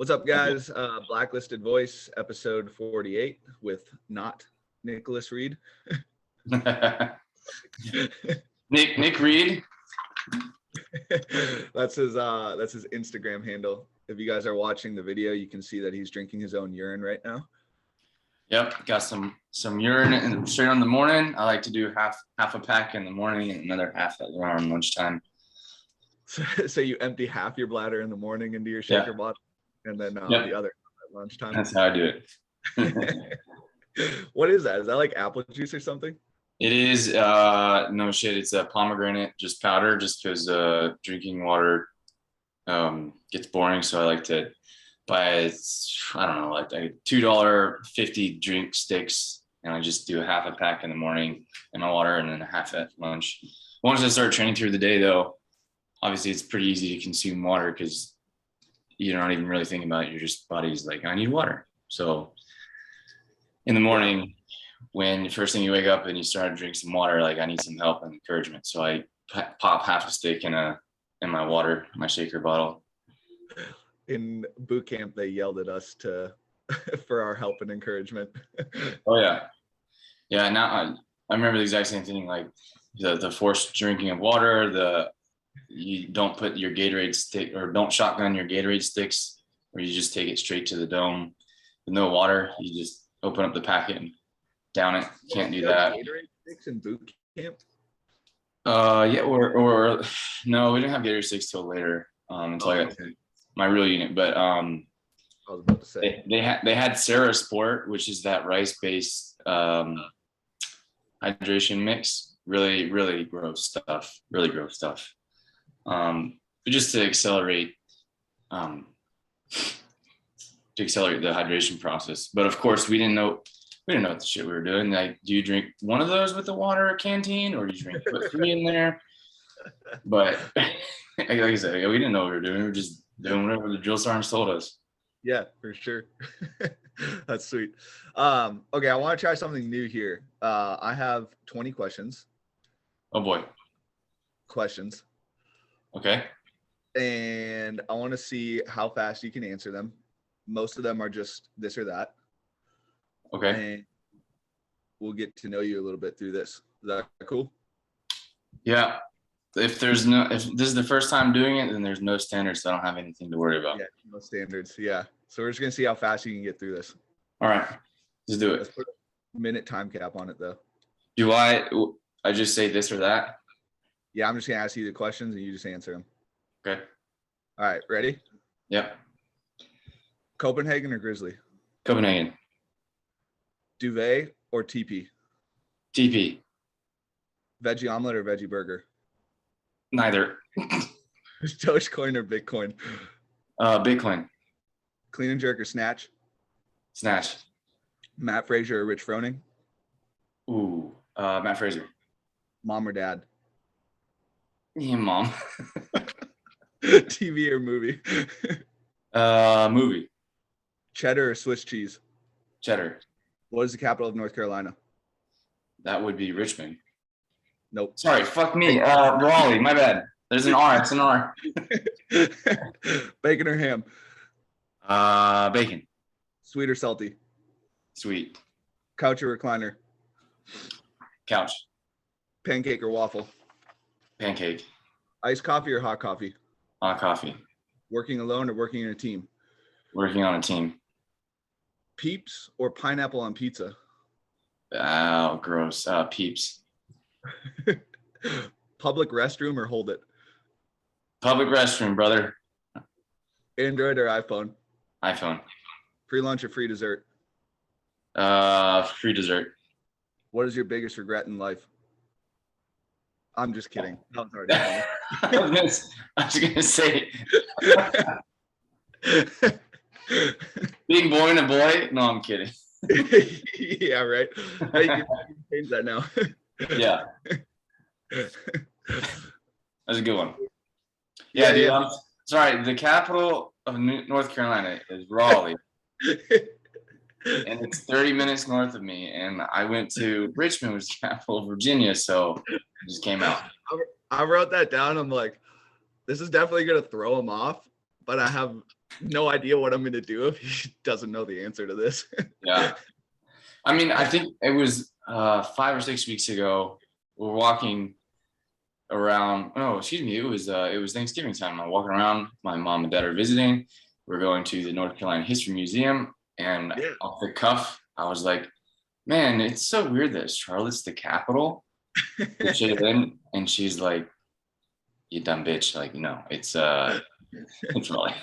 What's up, guys? Blacklisted Voice, episode 48 with not Nicholas Reid. Nick Reid. That's his Instagram handle. If you guys are watching the video, you can see that he's drinking his own urine right now. Yep, got some urine and straight on the morning. I like to do half a pack in the morning and another half around lunchtime. So you empty half your bladder in the morning into your shaker bottle, and then the other at lunchtime. That's how I do it. What is that? Is that like apple juice or something? It is no shit. It's a pomegranate, just powder, just because drinking water gets boring. So I like to buy, I don't know, like $2.50 drink sticks, and I just do half a pack in the morning in my water and then a half at lunch. Once I start training through the day, though, obviously it's pretty easy to consume water because you're not even really thinking about it. Your just body's like, I need water. So in the morning, when the first thing you wake up and you start to drink some water, like I need some help and encouragement. So I pop half a stick in my water, my shaker bottle. In boot camp, they yelled at us for our help and encouragement. Oh yeah. Yeah. Now I remember the exact same thing, like the forced drinking of water, you don't put your Gatorade stick or don't shotgun your Gatorade sticks, or you just take it straight to the dome with no water. You just open up the packet and down it. Can't do that. Gatorade sticks in boot camp? Yeah, or no, we didn't have Gatorade sticks till later. Until I got to my real unit. But I was about to say they had Sarah Sport, which is that rice-based hydration mix. Really, really gross stuff. Really gross stuff. But just to accelerate the hydration process. But of course, we didn't know what the shit we were doing. Like, do you drink one of those with the water canteen, or do you put 3 in there? But like I said, we didn't know what we were doing. We were just doing whatever the drill sergeants told us. Yeah, for sure. That's sweet. Okay, I want to try something new here. I have 20 questions. Oh boy. Questions. Okay. And I want to see how fast you can answer them. Most of them are just this or that. Okay. And we'll get to know you a little bit through this. Is that cool? Yeah. If this is the first time doing it, then there's no standards, so I don't have anything to worry about. Yeah, no standards. Yeah. So we're just gonna see how fast you can get through this. All right. Let's do it. Let's put a minute time cap on it though. Do I just say this or that? Yeah, I'm just gonna ask you the questions and you just answer them. Okay. All right, ready? Yep. Copenhagen or Grizzly? Copenhagen. Duvet or TP? TP. Veggie omelet or veggie burger? Neither. Dogecoin or Bitcoin? Bitcoin. Clean and jerk or snatch? Snatch. Matt Frazier or Rich Froning? Ooh, Matt Frazier. Mom or dad? Yeah, mom. TV or movie? Movie. Cheddar or Swiss cheese? Cheddar. What is the capital of North Carolina? That would be Richmond. Nope. Sorry, fuck me. Raleigh, my bad. There's an R. It's an R. Bacon or ham? Bacon. Sweet or salty? Sweet. Couch or recliner? Couch. Pancake or waffle? Pancake. Iced coffee or hot coffee? Hot coffee. Working alone or working in a team? Working on a team. Peeps or pineapple on pizza? Oh, gross. Peeps. Public restroom or hold it? Public restroom, brother. Android or iPhone? iPhone. Free lunch or free dessert? Free dessert. What is your biggest regret in life? I'm just kidding. That was already I was gonna say being born a boy. No, I'm kidding. Yeah, right. Hey, you can change that now. Yeah. That's a good one. Yeah, dude. I'm sorry. The capital of North Carolina is Raleigh. And it's 30 minutes north of me. And I went to Richmond, which is the capital of Virginia. So it just came out. I wrote that down. I'm like, this is definitely going to throw him off. But I have no idea what I'm gonna do if he doesn't know the answer to this. Yeah. I mean, I think it was 5 or 6 weeks ago. We're walking around. Oh, excuse me. It was Thanksgiving time. I'm walking around. My mom and dad are visiting. We're going to the North Carolina History Museum, and Yeah. off the cuff, I was like, "Man, it's so weird that Charlotte's the capital." And she's like, "You dumb bitch!" Like, no, it's it's Raleigh.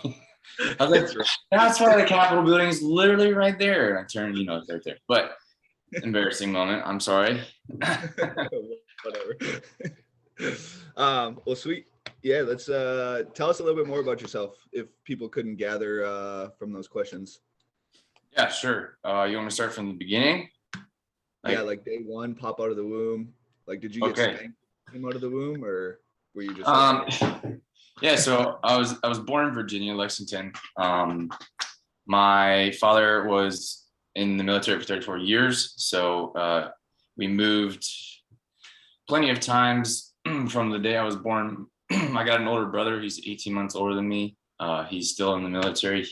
I was like, Right. "That's why the Capitol building is literally right there." And I turned, it's right there. But embarrassing moment. I'm sorry. Whatever. Well, sweet. Yeah, let's tell us a little bit more about yourself if people couldn't gather from those questions. Yeah, sure. You want me to start from the beginning? Yeah, like day one, pop out of the womb. Like, did you get spanked came out of the womb, or were you just yeah, so I was born in Virginia, Lexington. My father was in the military for 34 years, so we moved plenty of times from the day I was born. I got an older brother. He's 18 months older than me. He's still in the military.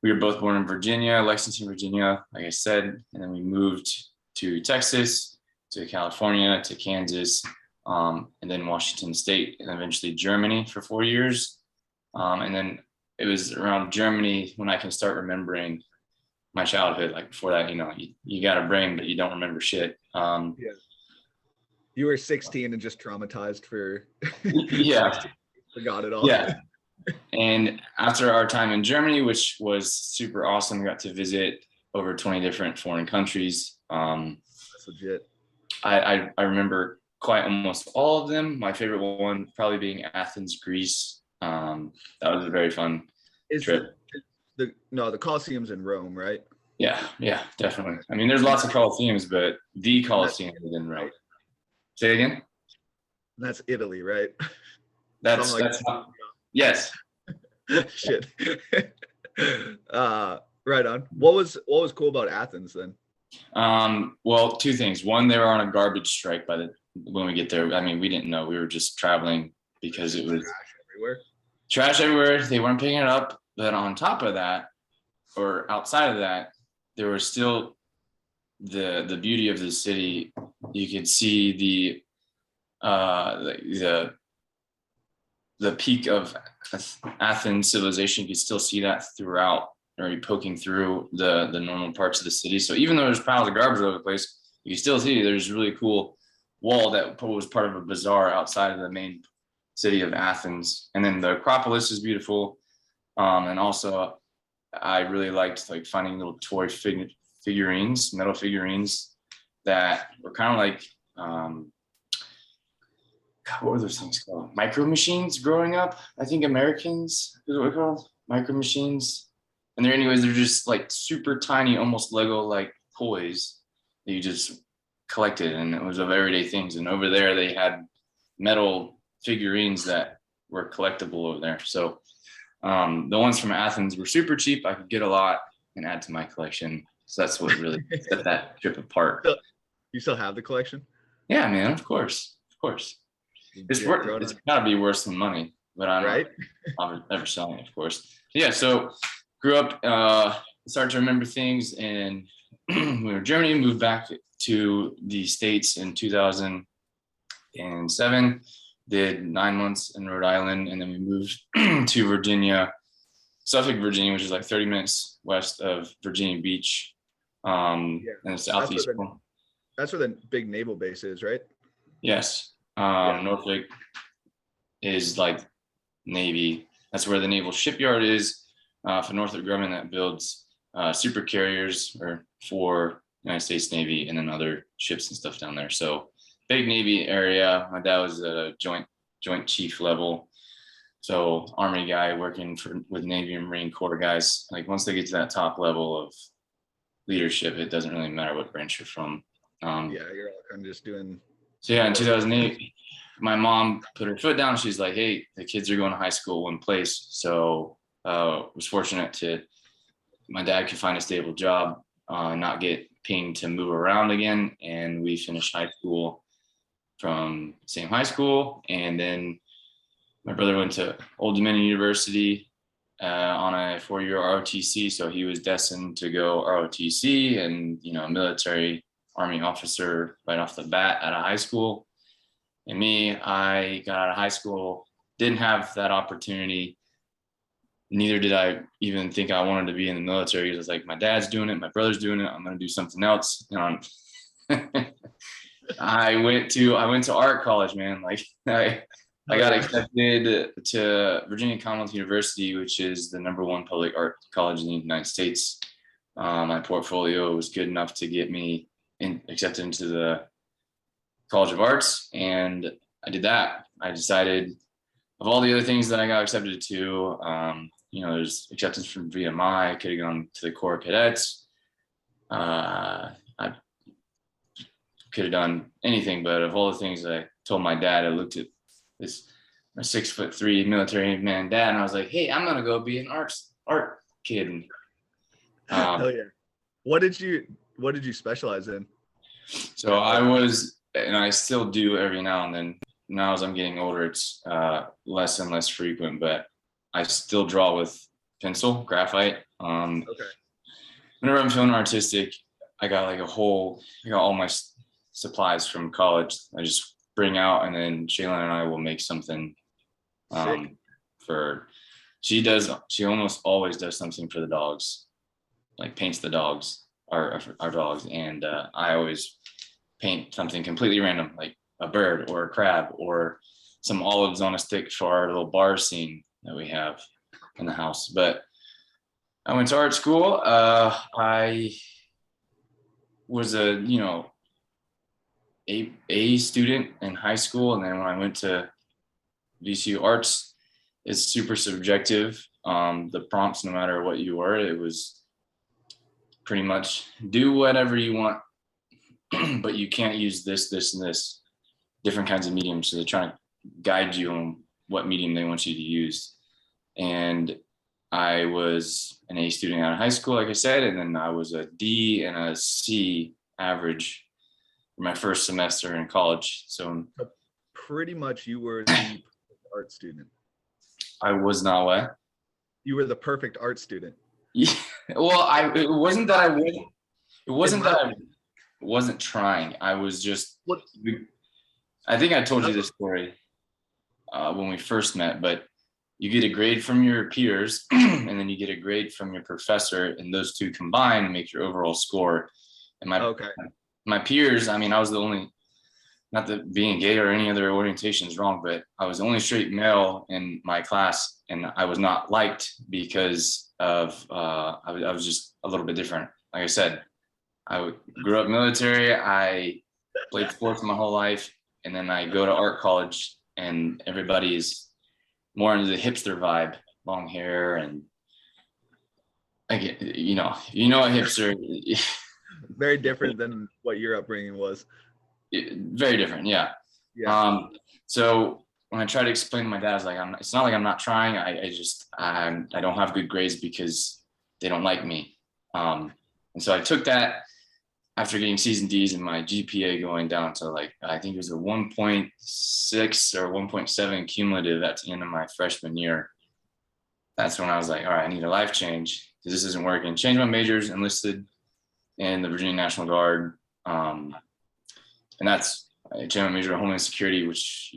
We were both born in Virginia, Lexington, Virginia, like I said, and then we moved to Texas, to California, to Kansas, and then Washington State, and eventually Germany for 4 years. And then it was around Germany when I can start remembering my childhood. Like before that, you got a brain, but you don't remember shit. yeah. You were 16 and just traumatized for yeah, forgot it all. Yeah. And after our time in Germany, which was super awesome, we got to visit over 20 different foreign countries. That's legit. I remember quite almost all of them. My favorite one probably being Athens, Greece. That was a very fun trip. The Colosseum's in Rome, right? Yeah, definitely. I mean, there's lots of Colosseums, but the Colosseum is in Rome. Say it again. That's Italy, right? That's not, yes. Shit. Right on. What was cool about Athens then? Well, two things. One, they were on a garbage strike when we get there. I mean, we didn't know. We were just traveling because it was trash everywhere. They weren't picking it up. But on top of that, or outside of that, there was still the beauty of the city. You could see the peak of Athens civilization. You could still see that throughout, or poking through the normal parts of the city. So even though there's piles of garbage all over the place, you can still see there's a really cool wall that was part of a bazaar outside of the main city of Athens. And then the Acropolis is beautiful. And also I really liked like finding little toy figurines, metal figurines that were kind of like, what were those things called? Micro machines growing up. I think Americans, is what we call micro machines. And they're just like super tiny, almost Lego-like toys that you just collected, and it was of everyday things. And over there, they had metal figurines that were collectible over there. So the ones from Athens were super cheap. I could get a lot and add to my collection. So that's what really set that trip apart. You still have the collection? Yeah, man. Of course. It's got to be worth some money, but I'm not ever selling it, of course. Yeah. So grew up, started to remember things, and we were in Germany, moved back to the States in 2007, did 9 months in Rhode Island, and then we moved to Virginia, Suffolk, Virginia, which is like 30 minutes west of Virginia Beach, in the southeast. That's where the big naval base is, right? Yes. Norfolk is like Navy. That's where the naval shipyard is for Northrop Grumman that builds super carriers for United States Navy and then other ships and stuff down there. So big Navy area. My dad was a joint chief level. So Army guy working with Navy and Marine Corps guys. Like once they get to that top level of leadership, it doesn't really matter what branch you're from. You're all kind of just doing. So yeah, in 2008, my mom put her foot down. She's like, "Hey, the kids are going to high school one place." So was fortunate my dad could find a stable job, not get pinged to move around again. And we finished high school from the same high school. And then my brother went to Old Dominion University on a 4-year ROTC. So he was destined to go ROTC and, military Army officer right off the bat out of high school. And me, I got out of high school, didn't have that opportunity. Neither did I even think I wanted to be in the military. It was like, my dad's doing it, my brother's doing it, I'm going to do something else. I went to art college, man. Like I got accepted to Virginia Commonwealth University, which is the #1 public art college in the United States. My portfolio was good enough to get me accepted into the College of Arts, and I did that. I decided, of all the other things that I got accepted to, there's acceptance from VMI. I could have gone to the Corps of Cadets. I could have done anything, but of all the things that I told my dad, I looked at my 6'3" military man dad, and I was like, "Hey, I'm gonna go be an art kid." Hell yeah! What did you specialize in? So I was, and I still do every now and then. Now as I'm getting older, it's less and less frequent, but I still draw with pencil, graphite. Okay. Whenever I'm feeling artistic, I got all my supplies from college. I just bring out, and then Shaylin and I will make something she almost always does something for the dogs, like paints the dogs, our dogs. And I always paint something completely random, like a bird or a crab or some olives on a stick for our little bar scene that we have in the house. But I went to art school. I was a student in high school, and then when I went to VCU Arts, it's super subjective. The prompts, no matter what you were, it was pretty much do whatever you want, but you can't use this, and this, different kinds of mediums. So they're trying to guide you on what medium they want you to use. And I was an A student out of high school, like I said, and then I was a D and a C average for my first semester in college. So pretty much you were the art student. I was not what? You were the perfect art student. Yeah. Well, it wasn't that I wasn't trying. I was just, I think I told you this story when we first met, but you get a grade from your peers and then you get a grade from your professor, and those two combined make your overall score. And my peers, I mean, I was the only, not that being gay or any other orientation is wrong, but I was the only straight male in my class, and I was not liked because of, I was just a little bit different. Like I said, I grew up military. I played sports my whole life, and then I go to art college, and everybody's more into the hipster vibe, long hair, and I get, a hipster. Very different than what your upbringing was. Very different, yeah. So when I try to explain to my dad, I was like, it's not like I'm not trying. I don't have good grades because they don't like me. And so I took that after getting C's and D's and my GPA going down to I think it was a 1.6 or 1.7 cumulative at the end of my freshman year. That's when I was like, all right, I need a life change because this isn't working. Changed my majors, enlisted in the Virginia National Guard. And that's a general major of Homeland Security, which,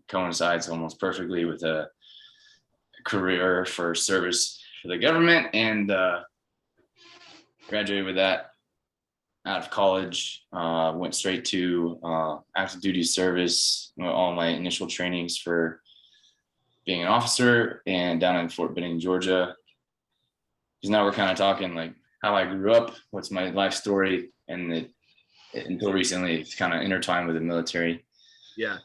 coincides almost perfectly with a career for service for the government, and graduated with that out of college. Went straight to active duty service, all my initial trainings for being an officer, and down in Fort Benning, Georgia. Because now we're kind of talking like how I grew up, what's my life story, and until recently, it's kind of intertwined with the military. Yeah.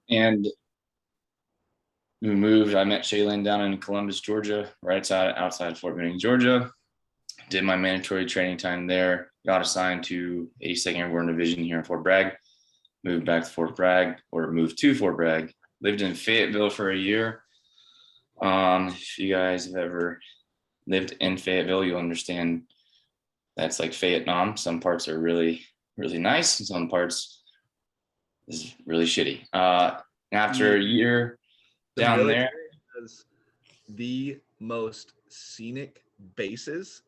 And we moved. I met Shaylin down in Columbus, Georgia, right outside Fort Benning, Georgia. Did my mandatory training time there. Got assigned to 82nd Airborne Division here in Fort Bragg. Moved to Fort Bragg. Lived in Fayetteville for a year. If you guys have ever lived in Fayetteville, you'll understand that's like Vietnam. Some parts are really, really nice, and some parts is really shitty. After a year down there, the most scenic bases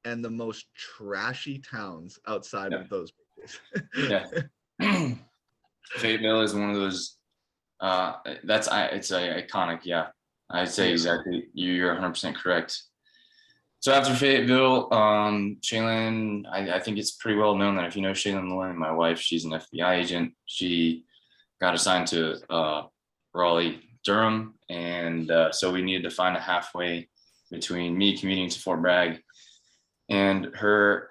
and the most trashy towns outside Yeah. of those bases. Yeah. Fayetteville is one of those. It's iconic. Yeah, I'd say exactly. You're 100% correct. So after Fayetteville, Shaylin, I think it's pretty well known that if you know Shaylin Llewellyn, my wife, she's an FBI agent. She got assigned to Raleigh, Durham, and so we needed to find a halfway between me commuting to Fort Bragg and her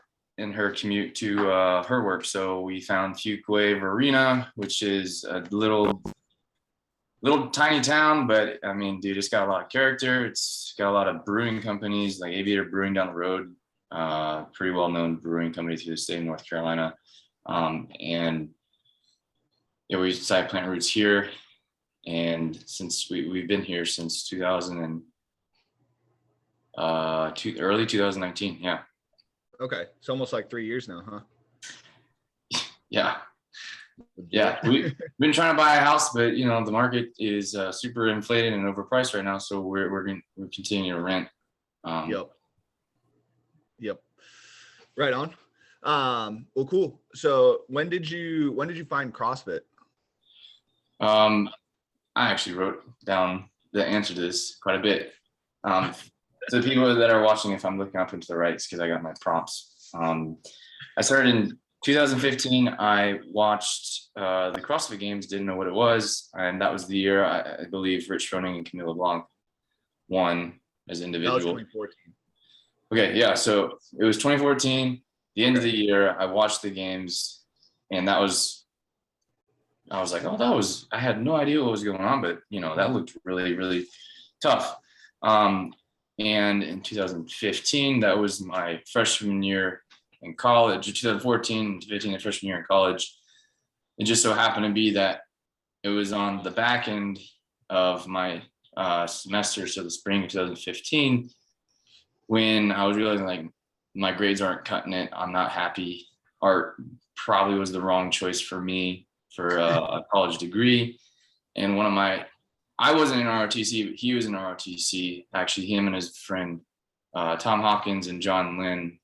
commute to her work. So we found Fuquay Varina, which is a little tiny town, but I mean, dude, it's got a lot of character. It's got a lot of brewing companies like Aviator Brewing down the road, pretty well known brewing company through the state of North Carolina. And yeah, we decided to plant roots here. And since we've been here since 2000 early 2019. Yeah. Okay. It's almost like 3 years now, huh? Yeah. Yeah, we've been trying to buy a house, but you know the market is super inflated and overpriced right now, so we're continuing to rent. Yep. Right on. Well, cool. So when did you find CrossFit? I actually wrote down the answer to this quite a bit. To the people that are watching, if I'm looking up into the right, it's because I got my prompts. I started in 2015. I watched the CrossFit Games, didn't know what it was, and that was the year I believe Rich Froning and Camille LeBlanc won as individual. That was 2014. Okay, yeah, so it was 2014, the end of the year. I watched the games, and I was like, oh, I had no idea what was going on, but you know, that looked really, really tough. And in 2015, that was my freshman year in college. 2014 to 15, the freshman year in college. It just so happened to be that it was on the back end of my semester, so the spring of 2015, when I was realizing like my grades aren't cutting it. I'm not happy. Art probably was the wrong choice for me for a college degree. And I wasn't in ROTC, but he was in ROTC. Actually, him and his friend Tom Hopkins and John Lynn.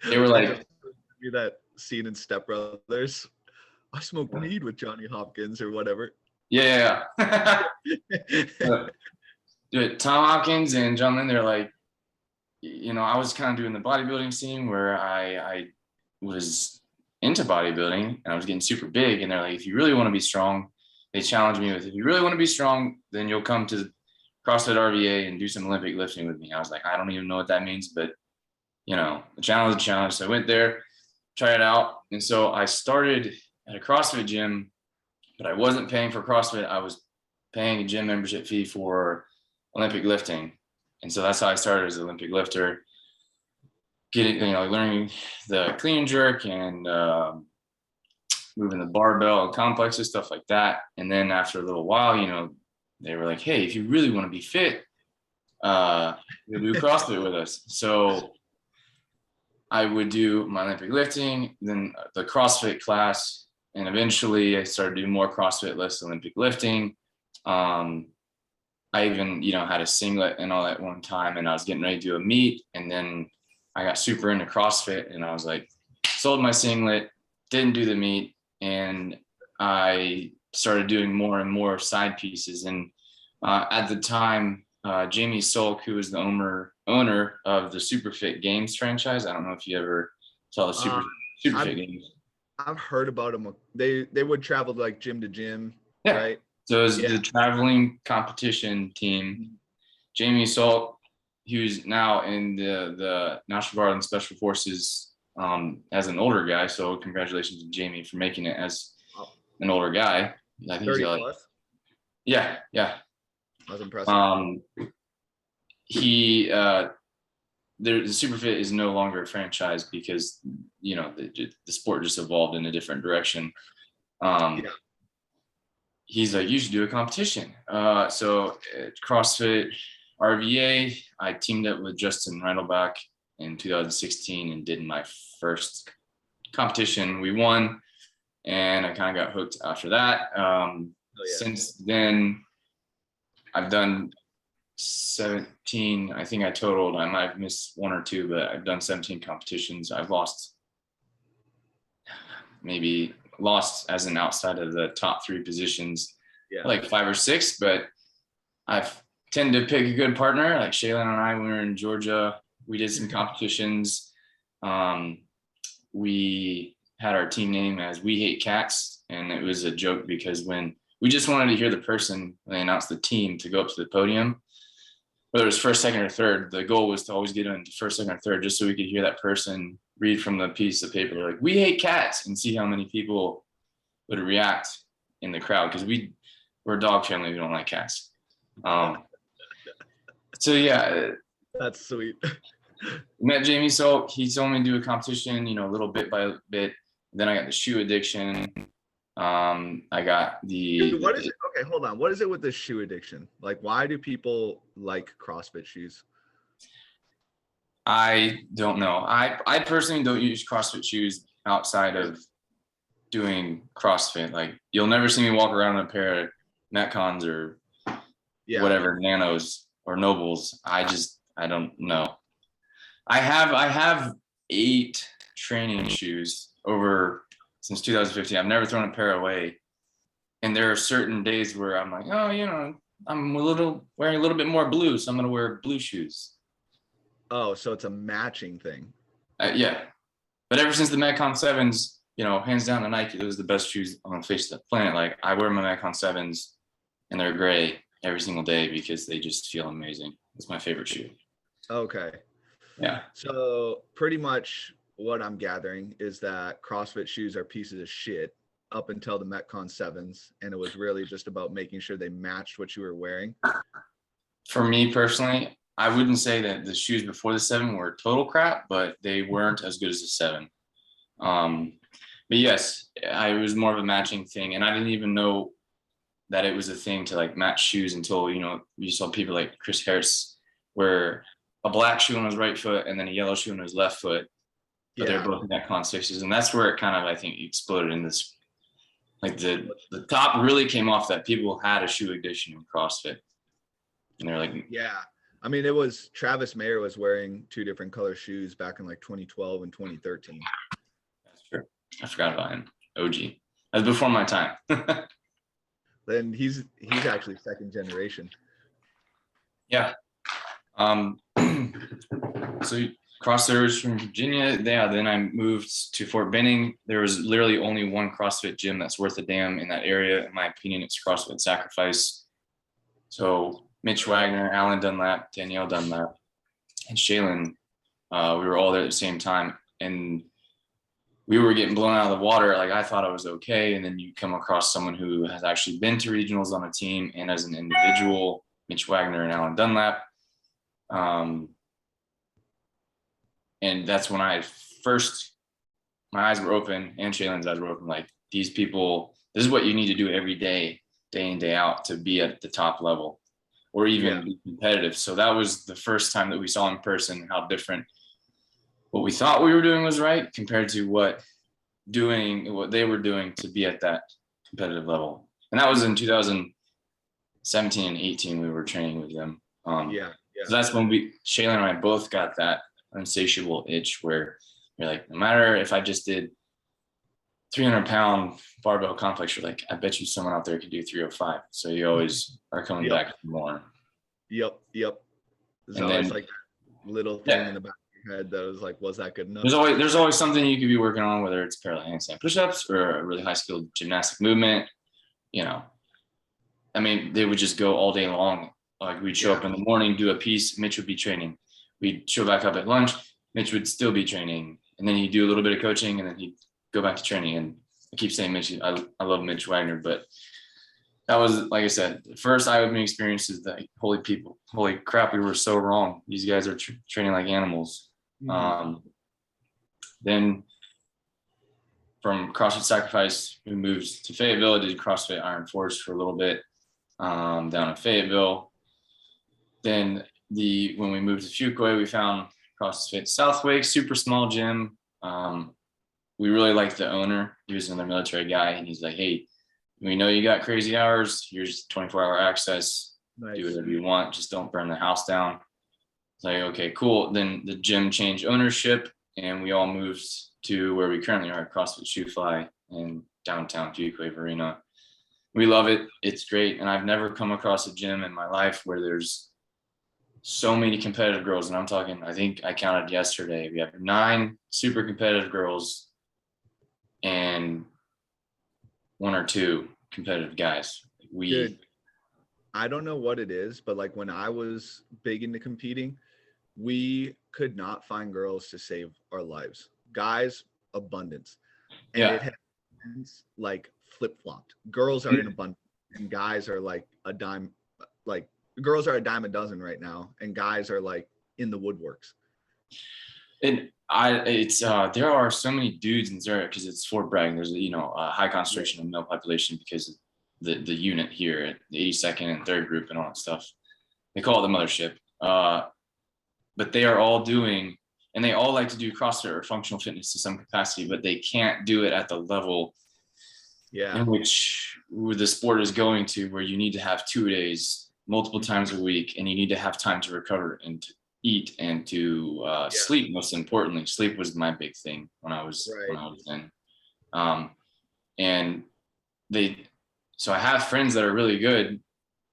They were like, that scene in Step Brothers. I smoked weed with Johnny Hopkins or whatever. Yeah. Dude, Tom Hopkins and John Lynn, they're like, you know, I was kind of doing the bodybuilding scene where I was into bodybuilding and I was getting super big. And they're like, if you really want to be strong, they challenged me with, if you really want to be strong, then you'll come to CrossFit RVA and do some Olympic lifting with me. I was like, I don't even know what that means, but you know, the challenge is a challenge. So I went there, tried it out. And so I started at a CrossFit gym, but I wasn't paying for CrossFit. I was paying a gym membership fee for Olympic lifting. And so that's how I started as an Olympic lifter, learning the clean and jerk and moving the barbell and complexes, stuff like that. And then after a little while, you know, they were like, hey, if you really want to be fit, you'll do CrossFit with us. So I would do my Olympic lifting, then the CrossFit class, and eventually I started doing more CrossFit, less Olympic lifting. I even, you know, had a singlet and all that one time, and I was getting ready to do a meet, and then I got super into CrossFit, and I was like, sold my singlet, didn't do the meet, and I started doing more and more side pieces. And at the time, Jamie Solk, who was the owner of the Superfit Games franchise. I don't know if you ever saw the Superfit Games. I've heard about them. They would travel like gym to gym, right? So it was the traveling competition team. Jamie Solk, who's now in the National Guard and Special Forces as an older guy. So congratulations to Jamie for making it as an older guy. I think 30 he's plus. Yeah. That's impressive. The Superfit is no longer a franchise because, you know, the sport just evolved in a different direction. He's like, you should do a competition. So at CrossFit RVA, I teamed up with Justin Reindelbach in 2016 and did my first competition. We won, and I kind of got hooked after that. Since then, I've done 17. I think I totaled. I might have missed one or two, but I've done 17 competitions. I've maybe lost as an outside of the top 3 positions, like 5 or 6, but I've tended to pick a good partner. Like Shaylin and I, when we were in Georgia, we did some competitions. We had our team name as We Hate Cats. And it was a joke because when we just wanted to hear the person, when they announced the team, to go up to the podium, whether it was first, second, or third, the goal was to always get into first, second, or third, just so we could hear that person read from the piece of paper, like, "We hate cats," and see how many people would react in the crowd. Because we're a dog family, we don't like cats. So yeah. That's sweet. Met Jamie, so he told me to do a competition, a little bit by bit. Then I got the shoe addiction. I got Dude, what is it? Okay, hold on. What is it with the shoe addiction? Like, why do people like CrossFit shoes? I don't know. I personally don't use CrossFit shoes outside of doing CrossFit. Like, you'll never see me walk around in a pair of Metcons or whatever, Nanos or Nobles. I don't know. I have 8 training shoes since 2015. I've never thrown a pair away. And there are certain days where I'm like, oh, I'm wearing a little bit more blue, so I'm going to wear blue shoes. Oh, so it's a matching thing. Yeah. But ever since the Metcon 7s, hands down to Nike, those are the best shoes on the face of the planet. Like, I wear my Metcon 7s and they're gray every single day because they just feel amazing. It's my favorite shoe. Okay. Yeah. So pretty much what I'm gathering is that CrossFit shoes are pieces of shit up until the Metcon 7s. And it was really just about making sure they matched what you were wearing. For me personally, I wouldn't say that the shoes before the 7 were total crap, but they weren't as good as the 7. But yes, it was more of a matching thing. And I didn't even know that it was a thing to like match shoes until, you saw people like Chris Harris wear a black shoe on his right foot and then a yellow shoe on his left foot. But they're both Metcon 6s. And that's where it kind of, I think, exploded in this. Like the top really came off that people had a shoe addiction in CrossFit. And they're like, yeah. I mean, it was Travis Mayer was wearing 2 different color shoes back in like 2012 and 2013. That's true. I forgot about him. OG. That's before my time. Then he's actually 2nd generation. Yeah. So CrossFitters from Virginia. Yeah. Then I moved to Fort Benning. There was literally only one CrossFit gym that's worth a damn in that area. In my opinion, it's CrossFit Sacrifice. So Mitch Wagner, Alan Dunlap, Danielle Dunlap, and Shaylin, we were all there at the same time. And we were getting blown out of the water. Like, I thought I was okay. And then you come across someone who has actually been to regionals on a team and as an individual, Mitch Wagner and Alan Dunlap. And that's when my eyes were open, and Shaylin's eyes were open. Like, these people, this is what you need to do every day, day in, day out, to be at the top level or even be competitive. So that was the first time that we saw in person how different what we thought we were doing was right compared to what they were doing to be at that competitive level. And that was in 2017 and 18, we were training with them. So that's when Shaylin and I both got that insatiable itch where you're like, no matter if I just did 300-pound barbell complex, you're like, I bet you someone out there could do 305. So you always are coming back for more. Yep. There's always like that little thing in the back of your head that was like, was that good enough? There's always something you could be working on, whether it's parallel handstand push-ups or a really high skilled gymnastic movement. I mean, they would just go all day long. Like, we'd show up in the morning, do a piece, Mitch would be training. We'd show back up at lunch, Mitch would still be training. And then he'd do a little bit of coaching and then he'd go back to training. And I keep saying Mitch, I love Mitch Wagner, but that was, like I said, the first eye-opening experience is that, holy crap, we were so wrong. These guys are training like animals. Mm-hmm. Then from CrossFit Sacrifice, we moved to Fayetteville, did CrossFit Iron Force for a little bit down in Fayetteville. Then when we moved to Fuquay, we found CrossFit Southwake, super small gym. We really liked the owner. He was another military guy, and he's like, hey, we know you got crazy hours. Here's 24-hour access. do Nice. whatever you want, just don't burn the house down. It's like, okay, cool. Then the gym changed ownership and we all moved to where we currently are at CrossFit Shoe Fly in downtown Wave Arena. We love it. It's great. And I've never come across a gym in my life where there's so many competitive girls. And I'm talking, I think I counted yesterday, we have 9 super competitive girls and 1 or 2 competitive guys. Dude, I don't know what it is, but like when I was big into competing, we could not find girls to save our lives. Guys, abundance. And it has like flip-flopped. Girls are in abundance and guys are like a dime, like girls are a dime a dozen right now, and guys are like in the woodworks. And there are so many dudes in Zurich because it's Fort Bragg. There's a high concentration of male population because of the unit here at the 82nd and 3rd group and all that stuff. They call it the mothership. But they are all doing, and they all like to do CrossFit or functional fitness to some capacity, but they can't do it at the level in which the sport is going to, where you need to have 2 days, multiple times a week, and you need to have time to recover and to eat and to sleep. Most importantly, sleep was my big thing when I was in. And so I have friends that are really good,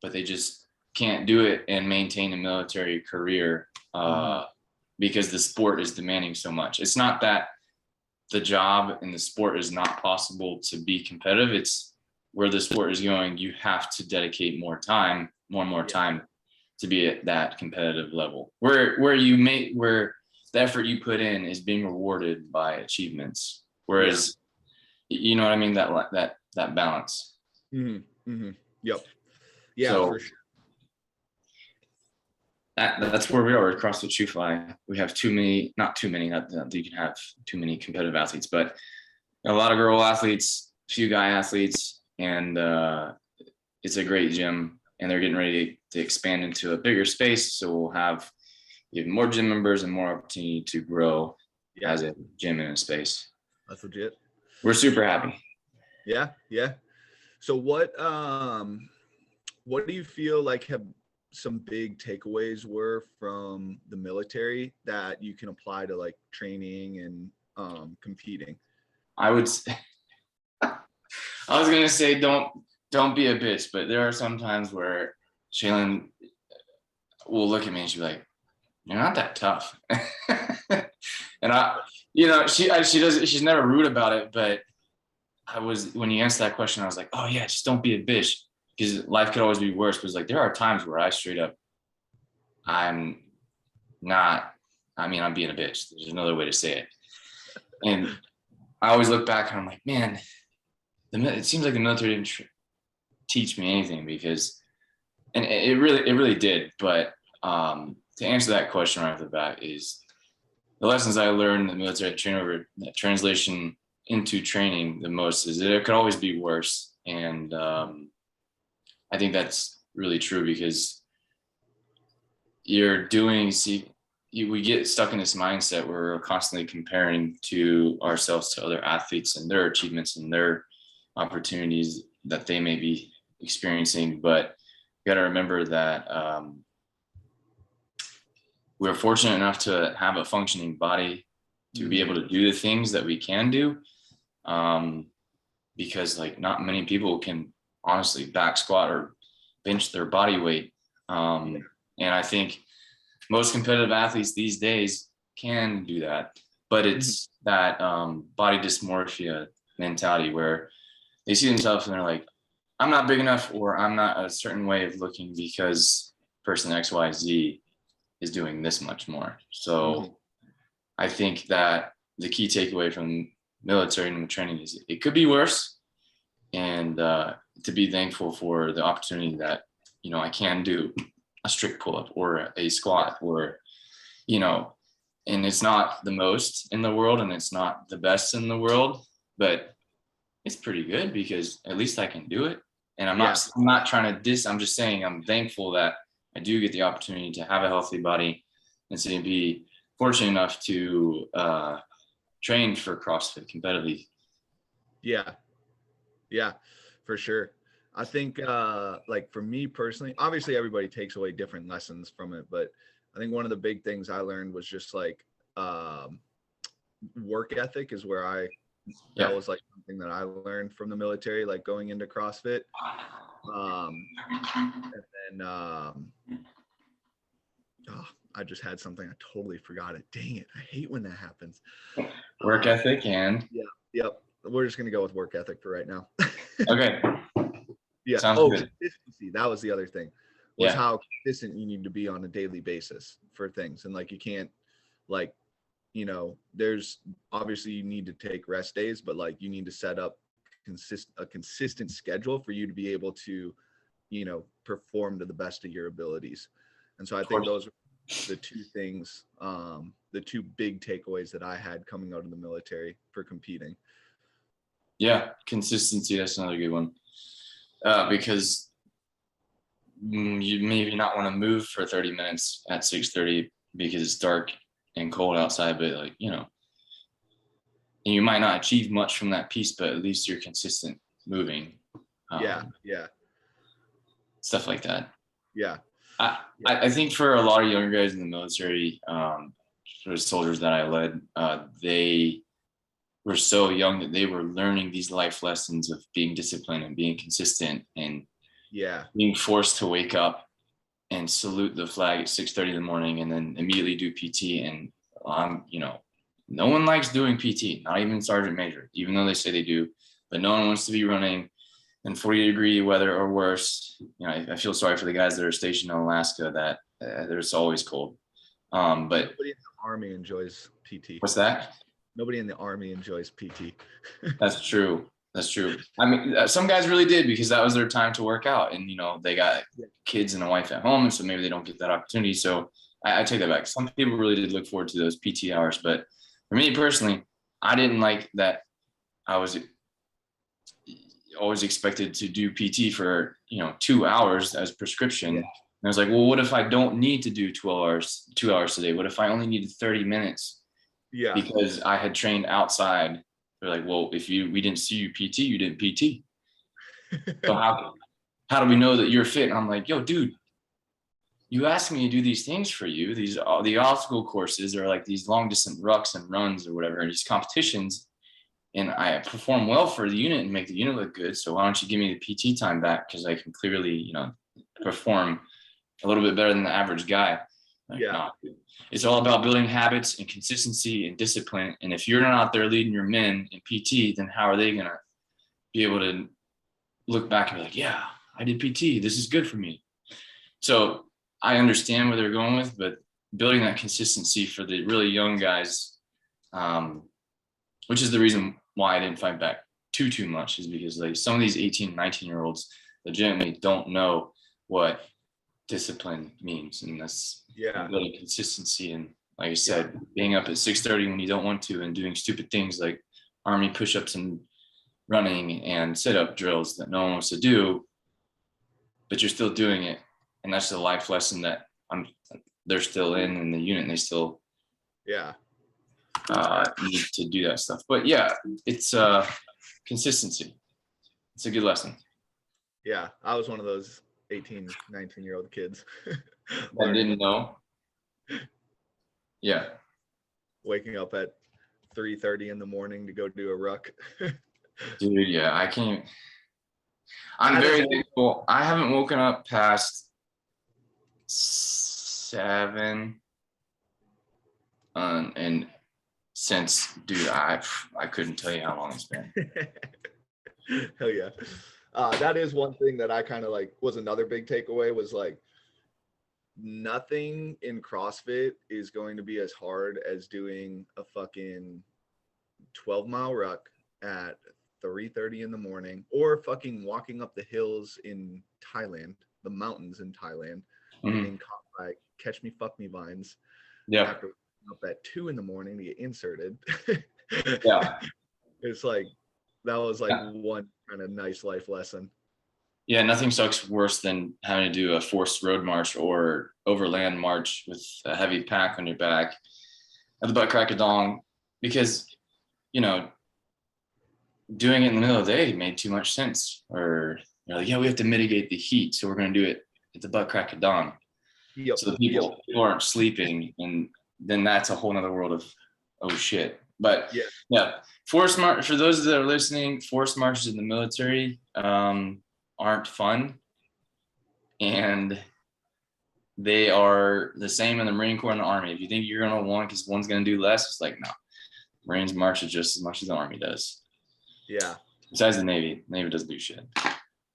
but they just can't do it and maintain a military career because the sport is demanding so much. It's not that the job and the sport is not possible to be competitive. It's where the sport is going. You have to dedicate more and more time to be at that competitive level where the effort you put in is being rewarded by achievements. Whereas, you know what I mean? That balance. Yep. Yeah, so, for sure. That's where we are at CrossFit Shoe Fly. We have not too many, that you can have too many competitive athletes, but a lot of girl athletes, few guy athletes, and it's a great gym, and they're getting ready to expand into a bigger space. So we'll have even more gym members and more opportunity to grow as a gym in a space. That's legit. We're super happy. Yeah. So what do you feel like have some big takeaways were from the military that you can apply to like training and competing? I was gonna say don't be a bitch, but there are some times where Shaylin will look at me and she'll be like, "You're not that tough," and she's never rude about it, but when you answer that question, I was like, "Oh yeah, just don't be a bitch." Because life could always be worse. Because like there are times where I straight up, I'm being a bitch. There's another way to say it. And I always look back and I'm like, man, it seems like the military didn't teach me anything and it really did. But to answer that question right off the bat is the lessons I learned in the military train over that translation into training the most is that it could always be worse. And I think that's really true because we get stuck in this mindset where we're constantly comparing to ourselves to other athletes and their achievements and their opportunities that they may be experiencing. But you got to remember that we're fortunate enough to have a functioning body to be able to do the things that we can do. Because like not many people can honestly back squat or bench their body weight. And I think most competitive athletes these days can do that, but it's that body dysmorphia mentality where they see themselves and they're like, I'm not big enough, or I'm not a certain way of looking because person XYZ is doing this much more. So I think that the key takeaway from military and training is it could be worse, and to be thankful for the opportunity that, I can do a strict pull-up or a squat or, and it's not the most in the world and it's not the best in the world, but it's pretty good because at least I can do it. And I'm not trying to I'm just saying I'm thankful that I do get the opportunity to have a healthy body and to be fortunate enough to train for CrossFit competitively. Yeah, for sure. I think like for me personally, obviously everybody takes away different lessons from it, but I think one of the big things I learned was just like work ethic is where that was like something that I learned from the military, like going into CrossFit. And then oh, I just had something, I totally forgot it. Dang it. I hate when that happens. Work ethic and yep. We're just gonna go with work ethic for right now. okay. Yeah. Sounds good. Consistency. That was the other thing. Was how consistent you need to be on a daily basis for things. And like you can't like, you know, there's obviously you need to take rest days, but like you need to set up a consistent schedule for you to be able to, you know, perform to the best of your abilities. And so I think those are the two things, the two big takeaways that I had coming out of the military for competing. Yeah, consistency. That's another good one. Because you maybe not want to move for 30 minutes at 6:30 because it's dark and cold outside, but like, you know, you might not achieve much from that piece, but at least you're consistent moving. Yeah. Stuff like that. Yeah. I think for a lot of younger guys in the military, for soldiers that I led, they were so young that they were learning these life lessons of being disciplined and being consistent and being forced to wake up and salute the flag at 6:30 in the morning and then immediately do PT. And you know, no one likes doing PT, not even sergeant major, even though they say they do, but no one wants to be running in 40-degree weather or worse. You know, I feel sorry for the guys that are stationed in Alaska that there's always cold. But nobody in the Army enjoys PT. What's that? Nobody in the Army enjoys PT. That's true. I mean, some guys really did because that was their time to work out, and you know they got kids and a wife at home, and so maybe they don't get that opportunity. So I take that back. Some people really did look forward to those PT hours, but for me personally, I didn't like that. I was always expected to do PT for 2 hours as prescription. And I was like, well, what if I don't need to do 2 hours a day? What if I only needed 30 minutes? Yeah. Because I had trained outside. They're like, well, if we didn't see you PT, you didn't PT. So how do we know that you're fit? And I'm like, yo, dude, you asked me to do these things for you. The obstacle courses are like these long distance rucks and runs or whatever, and these competitions. And I perform well for the unit and make the unit look good. So why don't you give me the PT time back? Because I can clearly, perform a little bit better than the average guy. Like, nah, it's all about building habits and consistency and discipline. And if you're not out there leading your men in PT, then how are they going to be able to look back and be like, yeah, I did PT. This is good for me. So I understand where they're going with, but building that consistency for the really young guys, which is the reason why I didn't fight back too much, is because like some of these 18, 19-year-olds legitimately don't know what discipline means. And that's building consistency. And like I said, being up at 6:30 when you don't want to and doing stupid things like army push-ups and running and sit-up drills that no one wants to do, but you're still doing it. And that's the life lesson that they're still in the unit, and they still need to do that stuff. But it's consistency. It's a good lesson. Yeah, I was one of those 18, 19-year-old kids. I didn't know. Yeah. Waking up at 3:30 in the morning to go do a ruck. Dude, yeah, I can't. I'm very thankful. I haven't woken up past 7. And since, dude, I couldn't tell you how long it's been. Hell yeah. That is one thing that I kind of like was another big takeaway, was like nothing in CrossFit is going to be as hard as doing a fucking 12-mile ruck at 3:30 in the morning, or fucking walking up the hills in Thailand, the mountains in Thailand, getting caught by catch me, fuck me vines. Yeah. After up at 2 in the morning to get inserted. It's like, that was like one kind of nice life lesson. Yeah, nothing sucks worse than having to do a forced road march or overland march with a heavy pack on your back at the butt crack of dawn, because, doing it in the middle of the day made too much sense, or They're like, yeah, we have to mitigate the heat, so we're going to do it at the butt crack of dawn. Yep. So the people aren't sleeping, and then that's a whole nother world of, oh shit. But yeah, forced march, for those that are listening, forced marches in the military aren't fun, and they are the same in the Marine Corps and the Army. If you think you're going to want because one's going to do less, it's like, no, Marines march just as much as the Army does. Yeah. Besides the Navy doesn't do shit.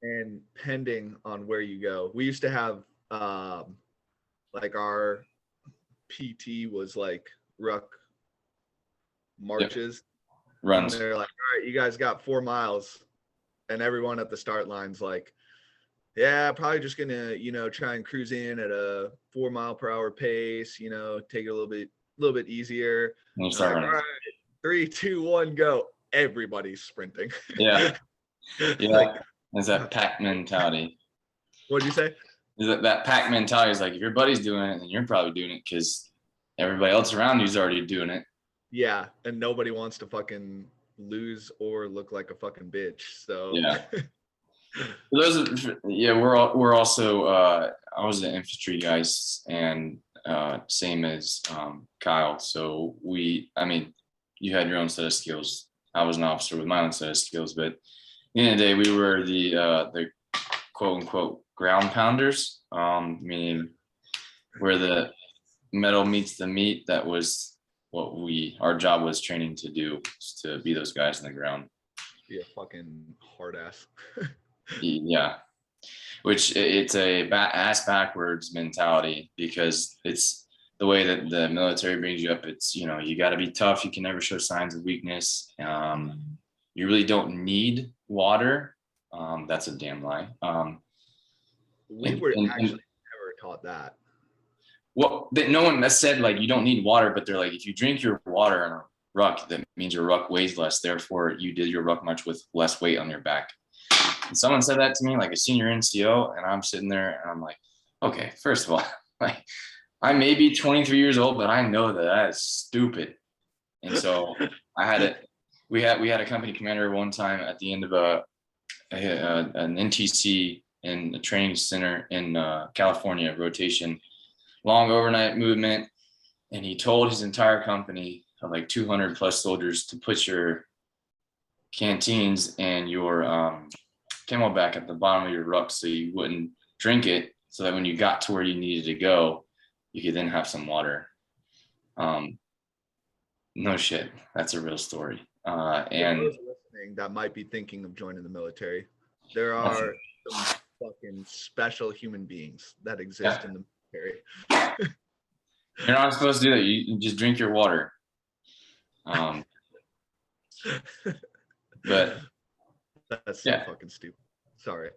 And depending on where you go, we used to have like our PT was like ruck marches. Runs. And they're like, all right, you guys got 4 miles. And everyone at the start line's like, yeah, probably just gonna, try and cruise in at a 4 mile per hour pace, take it a little bit easier. Like, all right, 3, 2, 1, go. Everybody's sprinting. Yeah. Like, there's that pack mentality. What'd you say? That pack mentality is like, if your buddy's doing it, then you're probably doing it because everybody else around you's already doing it. Yeah, and nobody wants to fucking lose or look like a fucking bitch. So yeah. We're also I was an infantry guys, and same as Kyle. So you had your own set of skills. I was an officer with my own set of skills, but at the end of the day, we were the quote unquote ground pounders, meaning where the metal meets the meat. That was what our job was training to do, to be those guys in the ground. Be a fucking hard ass. Yeah, which it's a ass backwards mentality, because it's the way that the military brings you up. It's, you got to be tough. You can never show signs of weakness. You really don't need water. That's a damn lie. We were actually never taught that. Well, no one has said like you don't need water, but they're like, if you drink your water in a ruck, that means your ruck weighs less. Therefore, you did your ruck march with less weight on your back. And someone said that to me, like a senior NCO, and I'm sitting there and I'm like, okay, first of all, like, I may be 23 years old, but I know that is stupid. And so we had a company commander one time at the end of an NTC in a training center in California, rotation, long overnight movement. And he told his entire company of like 200 plus soldiers to put your canteens and your Camelback at the bottom of your ruck so you wouldn't drink it, so that when you got to where you needed to go, you could then have some water. No shit, that's a real story. And those listening that might be thinking of joining the military, there are some fucking special human beings that exist in the military. You're not supposed to do that. You just drink your water. But that's so fucking stupid. Sorry.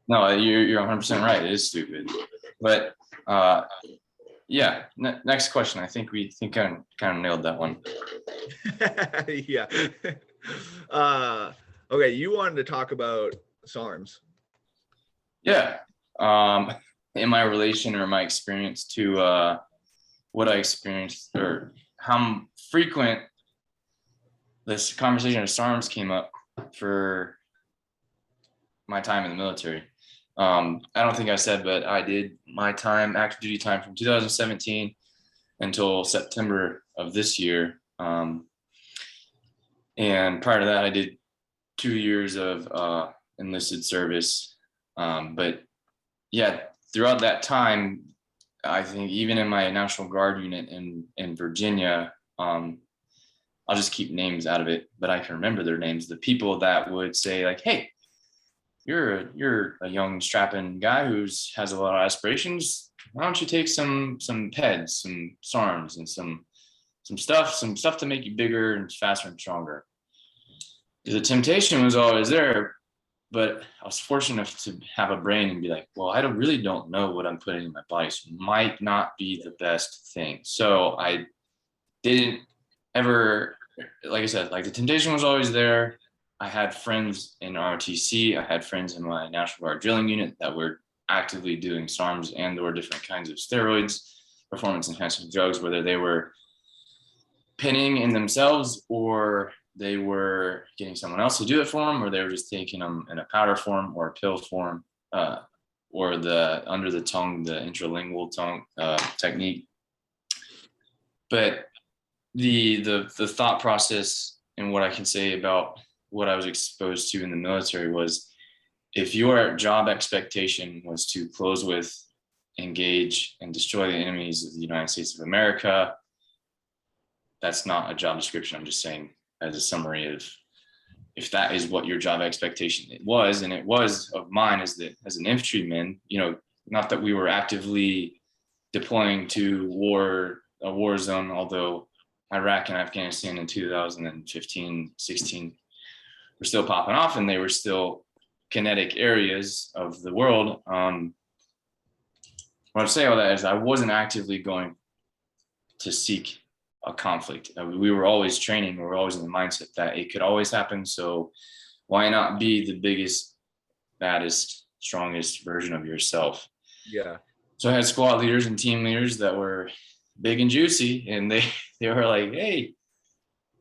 No, you're 100% right. It is stupid. But next question. I think I kind of nailed that one. Yeah. Okay, you wanted to talk about Sarms. Yeah. In my relation or my experience to what I experienced, or how frequent this conversation of Sarms came up for my time in the military. I don't think I said, but I did my active duty time from 2017 until September of this year. And prior to that, I did 2 years of enlisted service. But yeah, throughout that time, I think even in my National Guard unit in Virginia, I'll just keep names out of it, but I can remember their names. The people that would say like, hey, you're a young strapping guy who has a lot of aspirations. Why don't you take some PEDs, some Sarms, and some stuff to make you bigger and faster and stronger? The temptation was always there, but I was fortunate enough to have a brain and be like, well, I really don't know what I'm putting in my body, so it might not be the best thing. So I didn't ever, like I said, like the temptation was always there. I had friends in ROTC. I had friends in my National Guard drilling unit that were actively doing SARMs and or different kinds of steroids, performance enhancing drugs, whether they were pinning in themselves or they were getting someone else to do it for them, or they were just taking them in a powder form or a pill form, or the under the tongue, the intralingual tongue technique. But the thought process and what I can say about what I was exposed to in the military was, if your job expectation was to close with, engage, and destroy the enemies of the United States of America, that's not a job description. I'm just saying as a summary of, if that is what your job expectation was, and it was of mine as an infantryman, not that we were actively deploying to a war zone, although Iraq and Afghanistan in 2015, 16 were still popping off, and they were still kinetic areas of the world. What I'm saying all that is I wasn't actively going to seek a conflict. We were always training. We were always in the mindset that it could always happen. So why not be the biggest, baddest, strongest version of yourself? Yeah. So I had squad leaders and team leaders that were big and juicy, and they were like, "Hey,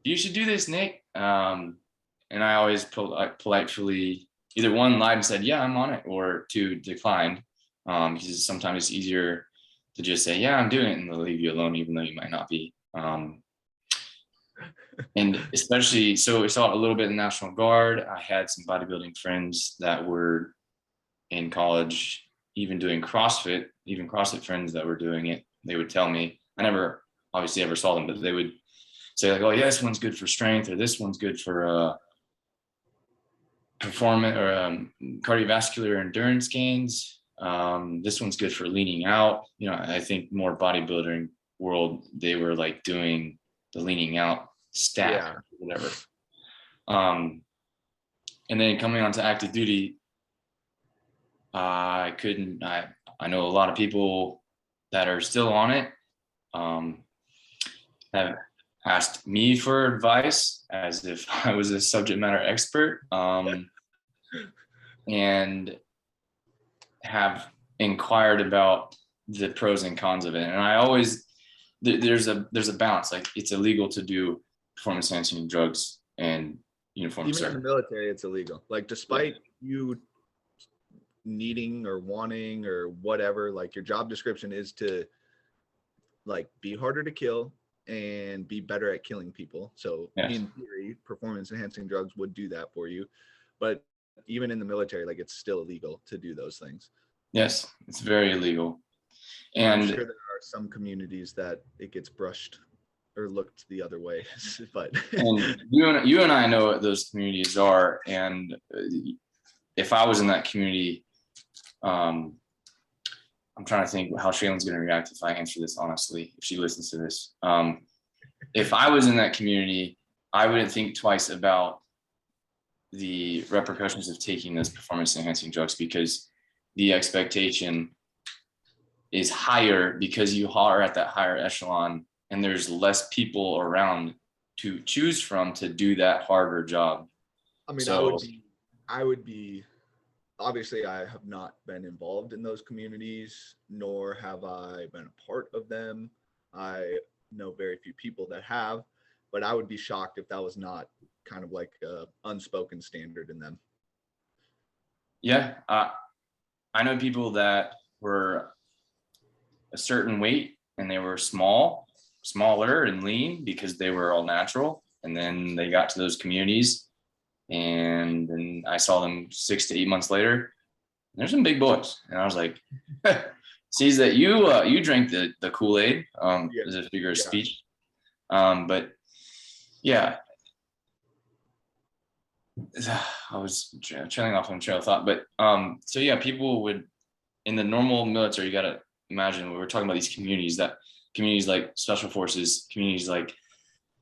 you should do this, Nick." And I always politely either one lied and said, "Yeah, I'm on it," or two, declined, because sometimes it's easier to just say, "Yeah, I'm doing it," and they'll leave you alone, even though you might not be. And especially, so we saw it a little bit in National Guard. I had some bodybuilding friends that were in college, even doing CrossFit, even CrossFit friends that were doing it. They would tell me, I never obviously ever saw them, but they would say like, "Oh yeah, this one's good for strength," or "This one's good for performance or cardiovascular endurance gains. This one's good for leaning out." I think more bodybuilding world, they were like doing the leaning out stack, or whatever. And then coming on to active duty, I know a lot of people that are still on it, have asked me for advice as if I was a subject matter expert, and have inquired about the pros and cons of it. And I always, there's a balance. Like, it's illegal to do performance enhancing drugs and uniform Even service. in the military, it's illegal. Like, despite you needing or wanting or whatever, like, your job description is to like be harder to kill and be better at killing people. So in theory, performance enhancing drugs would do that for you. But even in the military, like, it's still illegal to do those things. Yes, it's very illegal. And I'm sure there are some communities that it gets brushed or looked the other way, but and you and I know what those communities are. And if I was in that community, I'm trying to think how Shaylin's going to react if I answer this honestly, if she listens to this. If I was in that community, I wouldn't think twice about the repercussions of taking those performance enhancing drugs, because the expectation is higher because you are at that higher echelon and there's less people around to choose from to do that harder job. I mean, so, I would be, obviously I have not been involved in those communities, nor have I been a part of them. I know very few people that have, but I would be shocked if that was not kind of like a unspoken standard in them. Yeah. I know people that were a certain weight and they were smaller and lean because they were all natural. And then they got to those communities, and then I saw them 6 to 8 months later. There's some big boys. And I was like, sees that you drank the Kool-Aid, as a figure of speech. But yeah, I was trailing off on trail of thought, but so yeah, people would, in the normal military, you got to imagine, we're talking about these communities like Special Forces, communities like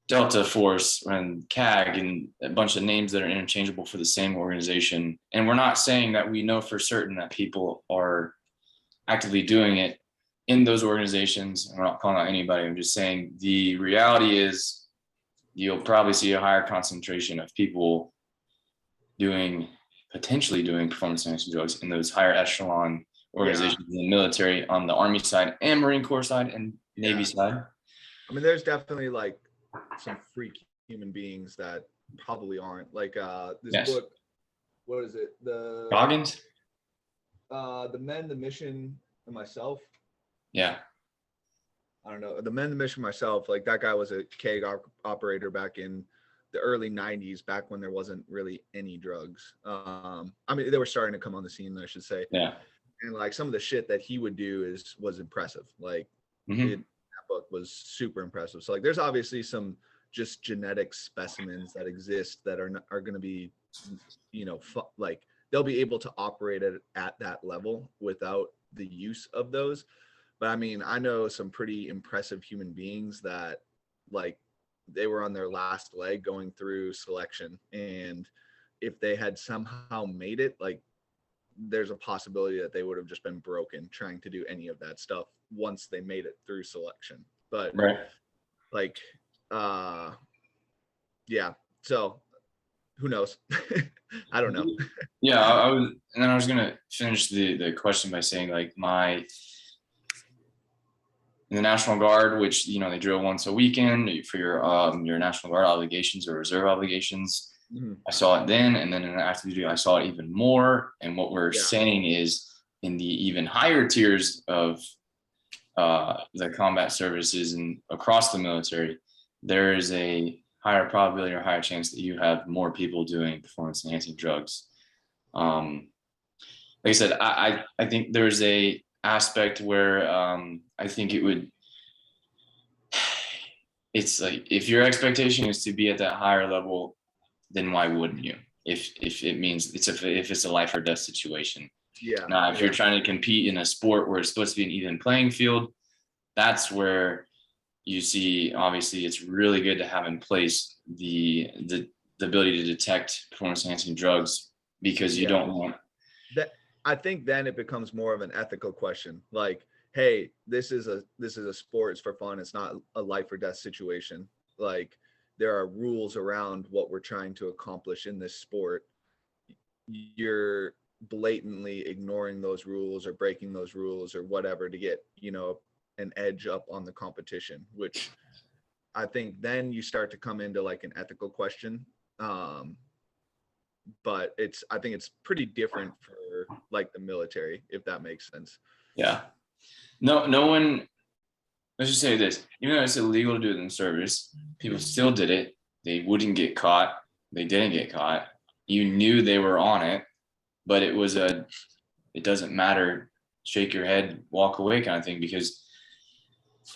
Delta Force and CAG, and a bunch of names that are interchangeable for the same organization. And we're not saying that we know for certain that people are actively doing it in those organizations. I'm not calling out anybody. I'm just saying the reality is you'll probably see a higher concentration of people potentially doing performance enhancing drugs in those higher echelon organizations in the military, on the Army side and Marine Corps side and Navy side. I mean, there's definitely like some freak human beings that probably aren't. Like this Yes. book, what is it? Goggins? The Men, the Mission, and Myself. Yeah. I don't know. The Men, the Mission, Myself. Like that guy was a keg operator back in the early 90s, back when there wasn't really any drugs. I mean, they were starting to come on the scene, I should say. Yeah. And like some of the shit that he would do was impressive. Like that book was super impressive. So like there's obviously some just genetic specimens that exist that are going to be, you know, like they'll be able to operate at that level without the use of those. But I mean, I know some pretty impressive human beings that like they were on their last leg going through selection, and if they had somehow made it, like there's a possibility that they would have just been broken trying to do any of that stuff once they made it through selection. But like yeah, so who knows? I don't know. Yeah, I was gonna finish the question by saying like in the National Guard, which, you know, they drill once a weekend for your National Guard obligations or reserve obligations. I saw it then, and then in active duty, I saw it even more. And what we're saying is in the even higher tiers of the combat services and across the military, there is a higher probability or higher chance that you have more people doing performance enhancing drugs. Like I said, I think there's a aspect where I think it's like if your expectation is to be at that higher level, then why wouldn't you? If it means if it's a life or death situation. Yeah. Now, if you're trying to compete in a sport where it's supposed to be an even playing field, that's where you see obviously it's really good to have in place the ability to detect performance enhancing drugs, because you don't want that. I think then it becomes more of an ethical question. Like, hey, this is a sport, it's for fun, it's not a life or death situation. Like there are rules around what we're trying to accomplish in this sport. You're blatantly ignoring those rules or breaking those rules or whatever to get, you know, an edge up on the competition, which I think then you start to come into like an ethical question. But I think it's pretty different for like the military, if that makes sense. Yeah. No one, let's just say this, even though it's illegal to do it in service, people still did it. They wouldn't get caught. They didn't get caught. You knew they were on it, but it doesn't matter, shake your head, walk away kind of thing, because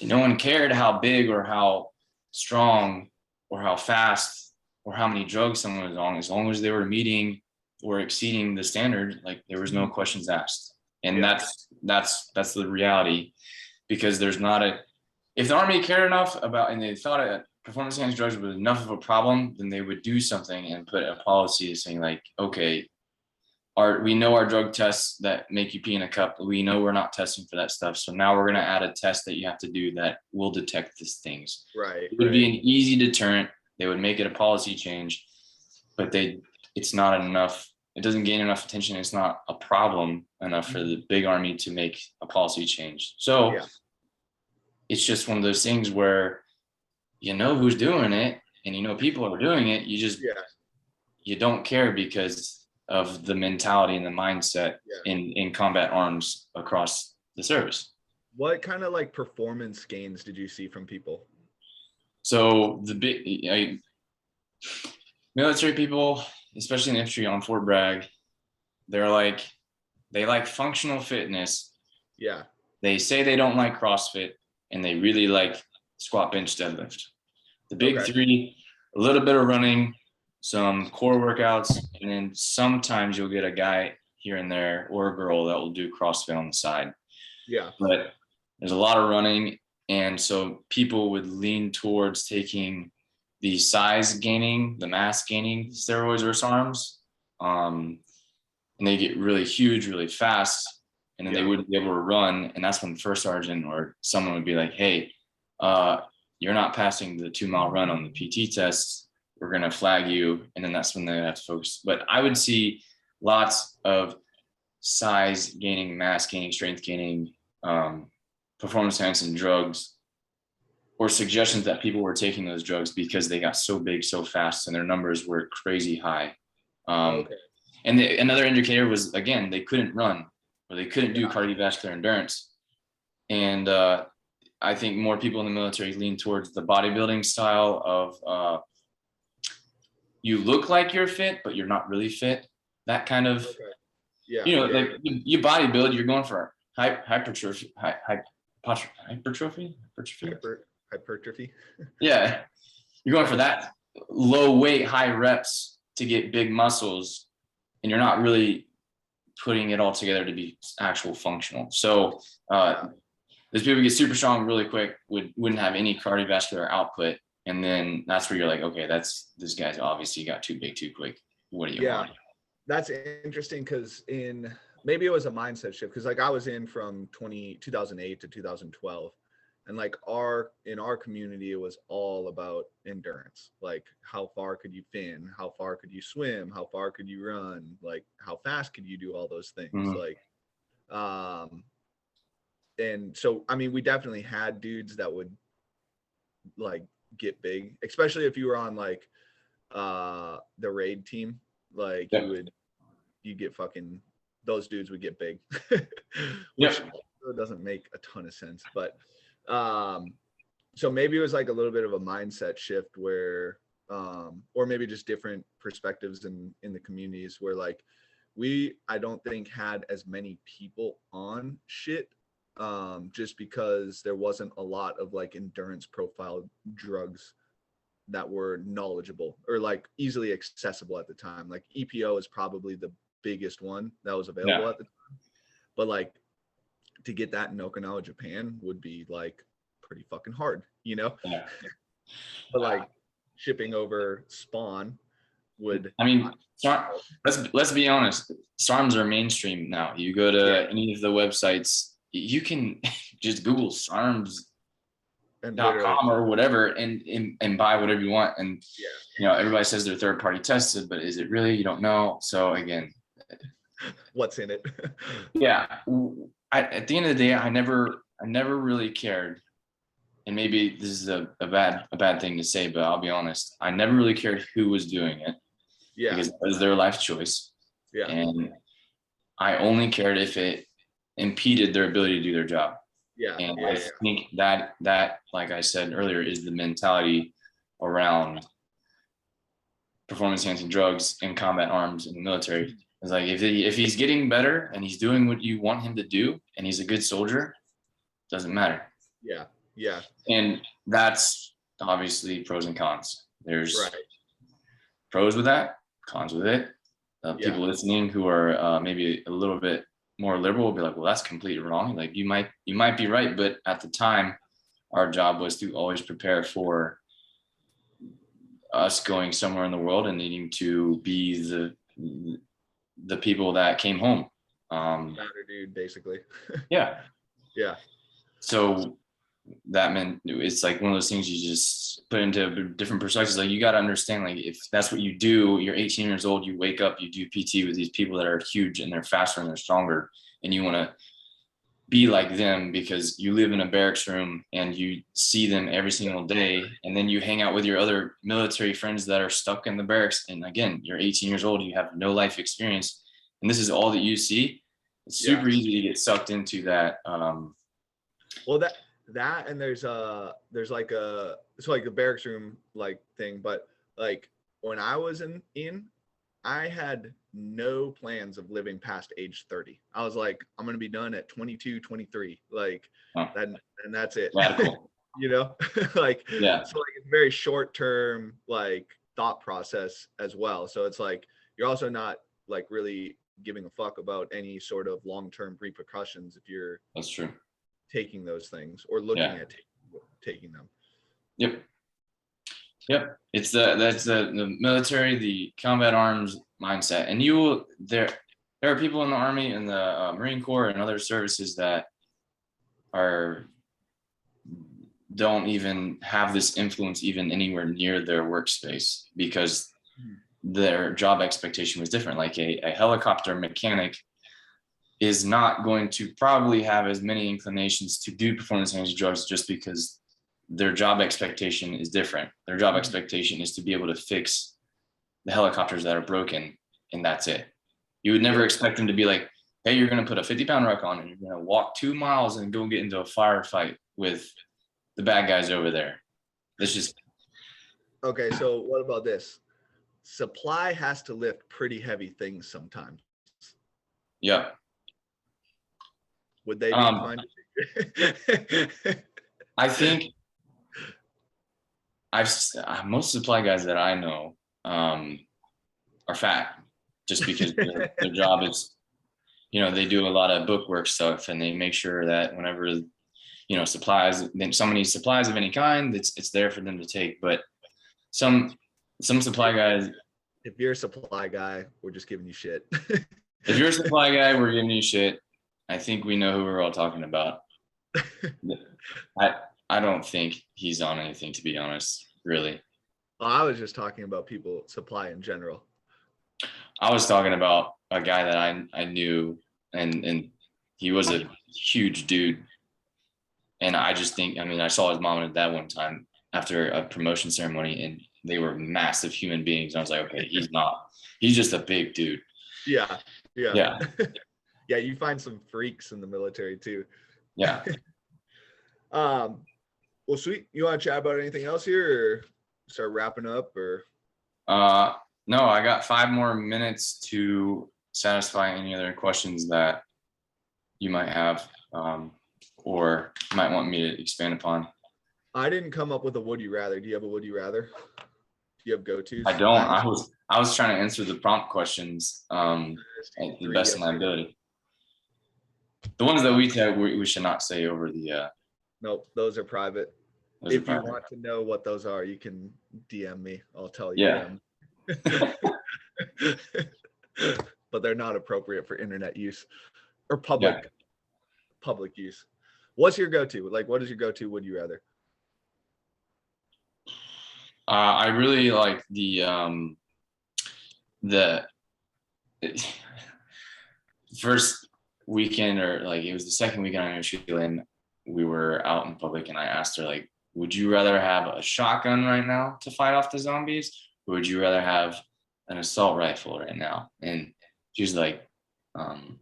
no one cared how big or how strong or how fast or how many drugs someone was on, as long as they were meeting or exceeding the standard. Like there was no questions asked. And that's the reality, because there's not if the Army cared enough about, and they thought performance enhancing drugs was enough of a problem, then they would do something and put a policy saying like, okay, we know our drug tests that make you pee in a cup, we know we're not testing for that stuff. So now we're going to add a test that you have to do that will detect these things. Right. It would be an easy deterrent. They would make it a policy change, but it's not enough. It doesn't gain enough attention. It's not a problem enough for the big Army to make a policy change. So it's just one of those things where you know who's doing it and you know people are doing it. You just you don't care because of the mentality and the mindset in combat arms across the service. What kind of like performance gains did you see from people? So the big military people, especially in infantry on Fort Bragg, they like functional fitness. Yeah. They say they don't like CrossFit, and they really like squat, bench, deadlift. The big three, a little bit of running, some core workouts, and then sometimes you'll get a guy here and there or a girl that will do CrossFit on the side. Yeah. But there's a lot of running, and so people would lean towards taking the size gaining, the mass gaining steroids or Sarms, and they get really huge, really fast, and then they wouldn't be able to run. And that's when the first sergeant or someone would be like, hey, you're not passing the 2-mile run on the PT test. We're going to flag you. And then that's when they have to focus. But I would see lots of size gaining, mass gaining, strength gaining, performance enhancing drugs or suggestions that people were taking those drugs because they got so big so fast and their numbers were crazy high. Okay. And another indicator was, again, they couldn't run or they couldn't do cardiovascular endurance. And I think more people in the military lean towards the bodybuilding style of you look like you're fit, but you're not really fit. That kind of, like you bodybuild, you're going for hypertrophy. Yeah. You're going for that low weight, high reps to get big muscles, and you're not really putting it all together to be actual functional. So those people get super strong really quick, wouldn't have any cardiovascular output. And then that's where you're like, okay, this guy's obviously got too big too quick. What do you want? That's interesting because maybe it was a mindset shift, because like I was in from 2008 to 2012, and like in our community, it was all about endurance. Like how far could you fin? How far could you swim? How far could you run? Like how fast could you do all those things? Like, and so, I mean, we definitely had dudes that would like get big, especially if you were on like the Reid team. Like you get fucking, those dudes would get big, which doesn't make a ton of sense. But so maybe it was like a little bit of a mindset shift where or maybe just different perspectives in the communities where like I don't think had as many people on shit, just because there wasn't a lot of like endurance profile drugs that were knowledgeable or like easily accessible at the time. Like EPO is probably the biggest one that was available at the time, but like to get that in Okinawa, Japan would be like pretty fucking hard, but like shipping over spawn would, I mean, let's be honest, Sarms are mainstream now. You go to any of the websites, you can just Google Sarms.com or whatever and buy whatever you want. And everybody says they're third party tested, but is it really? You don't know. So again, what's in it? At the end of the day, I never really cared. And maybe this is a bad thing to say, but I'll be honest, I never really cared who was doing it. Because it was their life choice. And I only cared if it impeded their ability to do their job. And I think that, like I said earlier, is the mentality around performance enhancing drugs and combat arms in the military. It's like if he's getting better and he's doing what you want him to do and he's a good soldier, doesn't matter. And that's obviously pros and cons. There's pros with that, cons with it. People listening who are maybe a little bit more liberal will be like, well, that's completely wrong. Like you might be right, but at the time, our job was to always prepare for us going somewhere in the world and needing to be the people that came home. Matter, dude, basically. So that meant it's like one of those things you just put into different perspectives. Like you got to understand, like if that's what you do, you're 18 years old, you wake up, you do PT with these people that are huge and they're faster and they're stronger, and you want to be like them because you live in a barracks room and you see them every single day, and then you hang out with your other military friends that are stuck in the barracks, and again, you're 18 years old, you have no life experience, and this is all that you see. It's super easy to get sucked into that. Well, that and there's like it's like a barracks room like thing, but like when I was in I had no plans of living past age 30. I was like, I'm gonna be done at 22, 23, like that, and that's it. Radical. Like so like it's very short term like thought process as well. So it's like you're also not like really giving a fuck about any sort of long-term repercussions if you're that's true taking those things or looking at taking them. Yep. It's that's the military, the combat arms mindset. And there are people in the Army and the Marine Corps and other services that don't even have this influence even anywhere near their workspace because their job expectation was different. Like a helicopter mechanic is not going to probably have as many inclinations to do performance enhancing drugs just because their job expectation is different. Their job expectation is to be able to fix the helicopters that are broken, and that's it. You would never expect them to be like, hey, you're going to put a 50-pound ruck on and you're going to walk 2 miles and go get into a firefight with the bad guys over there. It's just. Okay, so what about this? Supply has to lift pretty heavy things sometimes. Yeah. Would they be inclined to? I think most supply guys that I know are fat, just because their job is, they do a lot of bookwork stuff, and they make sure that whenever, supplies, then somebody needs supplies of any kind, it's there for them to take. But some supply guys. If you're a supply guy, we're just giving you shit. If you're a supply guy, we're giving you shit. I think we know who we're all talking about. I don't think he's on anything, to be honest, really. Well, I was just talking about people supply in general. I was talking about a guy that I knew, and he was a huge dude. And I just think, I saw his mom and dad one time after a promotion ceremony, and they were massive human beings. I was like, okay, he's not. He's just a big dude. Yeah. Yeah. Yeah, you find some freaks in the military too. Yeah. Well, sweet. You want to chat about anything else here, or start wrapping up, or? No, I got 5 more minutes to satisfy any other questions that you might have, or might want me to expand upon. I didn't come up with a would you rather. Do you have a would you rather? Do you have go-tos? I don't. I was trying to answer the prompt questions at the best of my ability. The ones that we take, we should not say over the. Nope, those are private. If you want to know what those are, you can DM me. I'll tell you. Yeah. But they're not appropriate for internet use or public use. What's your go-to? Like, what is your go-to would you rather? I really like the first weekend, or like it was the second weekend on Sheila, we were out in public, and I asked her, like, would you rather have a shotgun right now to fight off the zombies, or would you rather have an assault rifle right now? And she was like,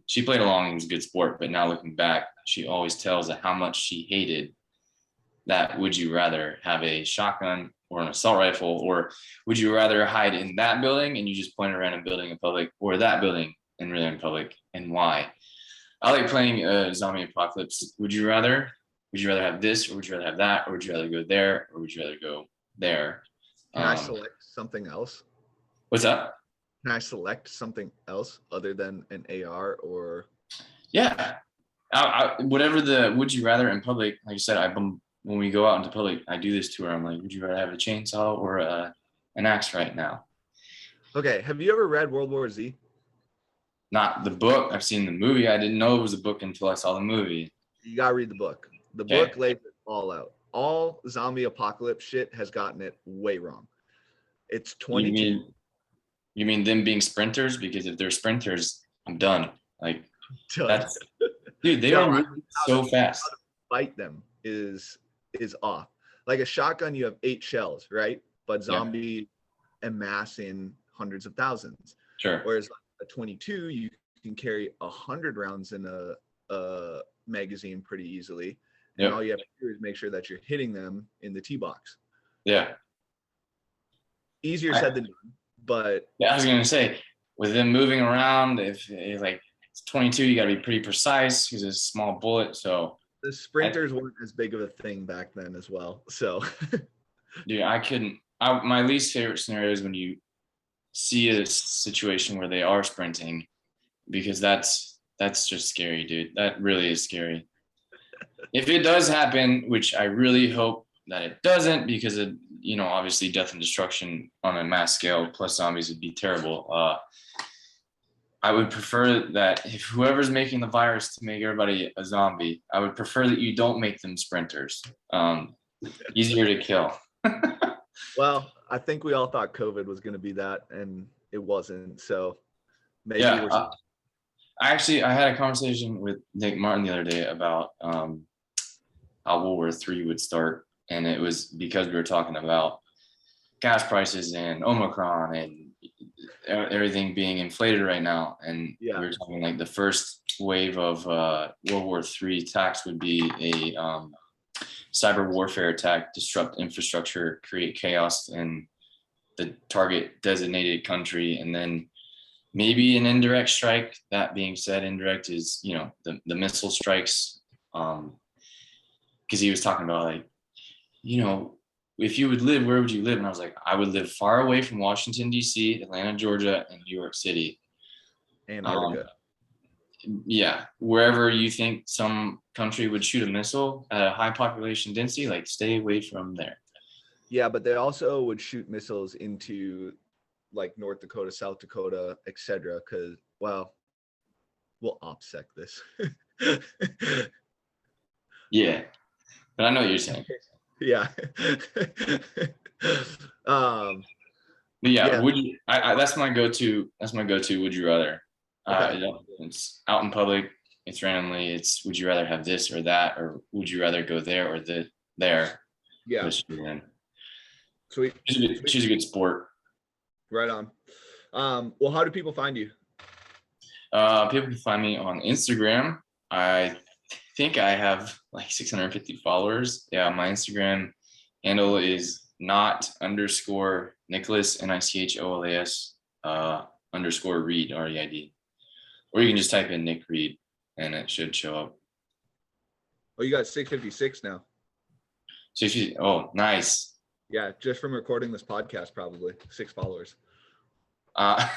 she played along, it was a good sport, but now looking back, she always tells how much she hated that. Would you rather have a shotgun or an assault rifle, or would you rather hide in that building and you just point around a building in public, or that building and really in public, and why? I like playing zombie apocalypse. Would you rather have this, or would you rather have that, or would you rather go there, or would you rather go there? Can I select something else? What's that? Can I select something else other than an AR or? Yeah, whatever the would you rather in public. Like you said, when we go out into public, I do this to her. I'm like, would you rather have a chainsaw or an axe right now? Okay, have you ever read World War Z? Not the book. I've seen the movie. I didn't know it was a book until I saw the movie. You gotta read the book. The book lays it all out. All zombie apocalypse shit has gotten it way wrong. It's 22. You mean them being sprinters? Because if they're sprinters, I'm done. Like, that's, dude, they are moving so fast. How to fight them is off. Like a shotgun, you have 8 shells, right? But zombie amass in hundreds of thousands. Sure. Whereas like a 22, you can carry 100 rounds in a magazine pretty easily. And all you have to do is make sure that you're hitting them in the tee box. Yeah. Easier said than done, but I was gonna say, with them moving around, if like it's 22, you gotta be pretty precise because it's a small bullet. So the sprinters weren't as big of a thing back then as well. So dude, my least favorite scenario is when you see a situation where they are sprinting, because that's just scary, dude. That really is scary. If it does happen, which I really hope that it doesn't, because it, obviously death and destruction on a mass scale plus zombies would be terrible. I would prefer that if whoever's making the virus to make everybody a zombie, I would prefer that you don't make them sprinters. Easier to kill. Well, I think we all thought COVID was going to be that, and it wasn't. So maybe I had a conversation with Nick Martin the other day about how World War III would start And it was because we were talking about gas prices and Omicron and everything being inflated right now. And we were talking like the first wave of World War III attacks would be a cyber warfare attack, disrupt infrastructure, create chaos in the target designated country, and then maybe an indirect strike. That being said, indirect is, you know, the missile strikes. Because he was talking about like, you know, if you would live, where would you live? And I was like, I would live far away from Washington, D.C., Atlanta, Georgia, and New York City. Antarctica. Yeah, wherever you think some country would shoot a missile at a high population density, like stay away from there. Yeah, but they also would shoot missiles into like North Dakota, South Dakota, etc. Because, well, we'll OPSEC this. Yeah, but I know what you're saying. Yeah. But yeah, would you? That's my go-to. That's my go-to. Would you rather? Okay. It's out in public. It's randomly. It's would you rather have this or that, or would you rather go there or there? Yeah. Sweet. She's a good sport. Right on. Well, how do people find you? People can find me on Instagram. I think I have like 650 followers. Yeah, my Instagram handle is not_Nicholas NICHOLAS _Reid REID. Or you can just type in Nick Reid and it should show up. Oh, you got 656 now. Oh, nice. Yeah, just from recording this podcast, probably 6 followers. I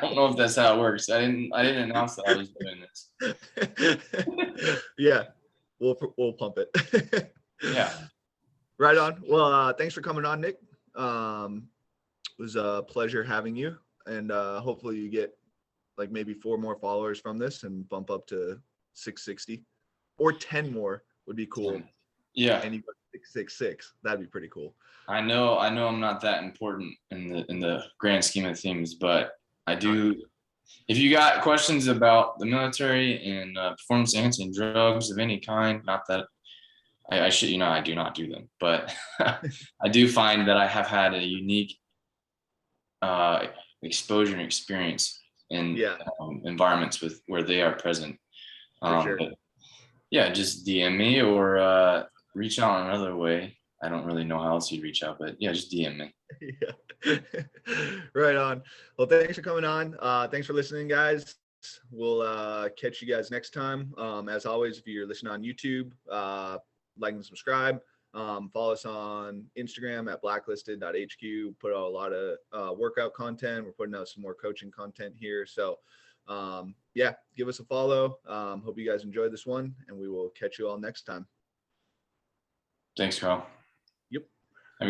don't know if that's how it works. I didn't announce that I was doing this. Yeah, we'll pump it. Yeah. Right on. Well, thanks for coming on, Nick. It was a pleasure having you, and hopefully you get like maybe 4 more followers from this and bump up to 660, or 10 more would be cool. Yeah. And you go 666. That'd be pretty cool. I know I'm not that important in the grand scheme of things, but I do. If you got questions about the military and performance enhancing drugs of any kind, not that I should, you know, I do not do them, but I do find that I have had a unique exposure and experience in environments where they are present. Sure. But yeah, just DM me or reach out another way. I don't really know how else you'd reach out, but yeah, just DM me. Yeah. Right on. Well, thanks for coming on. Thanks for listening, guys. We'll catch you guys next time. As always, if you're listening on YouTube, like and subscribe. Follow us on Instagram at blacklisted.hq. Put out a lot of workout content. We're putting out some more coaching content here. So yeah, give us a follow. Hope you guys enjoyed this one, and we will catch you all next time. Thanks, Carl.